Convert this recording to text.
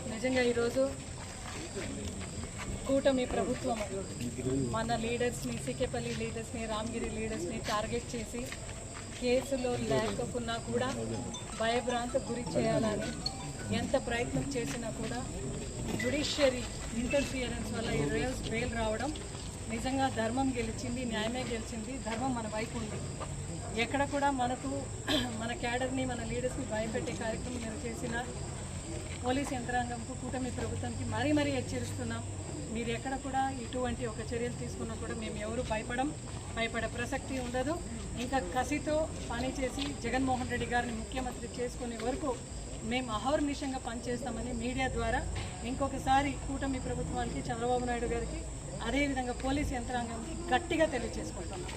నిజంగా ఈరోజు కూటమి ప్రభుత్వం మన లీడర్స్ని, సీకేపల్లి లీడర్స్ని, రామగిరి లీడర్స్ని టార్గెట్ చేసి కేసులో లేకపోయినా కూడా భయభ్రాంతకు గురి చేయాలని ఎంత ప్రయత్నం చేసినా కూడా జ్యుడిషియరీ ఇంటర్ఫియరెన్స్ వల్ల ఈ బెయిల్ రావడం నిజంగా ధర్మం గెలిచింది, న్యాయమే గెలిచింది. ధర్మం మన వైపు ఉంది. ఎక్కడ కూడా మనకు మన క్యాడర్ని, మన లీడర్స్ని భయపెట్టే కార్యక్రమం నేను చేసిన పోలీస్ యంత్రాంగంకు, కూటమి ప్రభుత్వానికి మరీ మరీ హెచ్చరిస్తున్నాం. మీరు ఎక్కడ కూడా ఇటువంటి ఒక చర్యలు తీసుకున్నా కూడా మేము ఎవరు భయపడే ప్రసక్తి ఉండదు. ఇంకా కసితో పనిచేసి జగన్మోహన్ రెడ్డి గారిని ముఖ్యమంత్రి చేసుకునే వరకు మేము అహర్నిశంగా పనిచేస్తామని మీడియా ద్వారా ఇంకొకసారి కూటమి ప్రభుత్వానికి, చంద్రబాబు నాయుడు గారికి, అదేవిధంగా పోలీస్ యంత్రాంగానికి గట్టిగా తెలియజేసుకుంటున్నాం.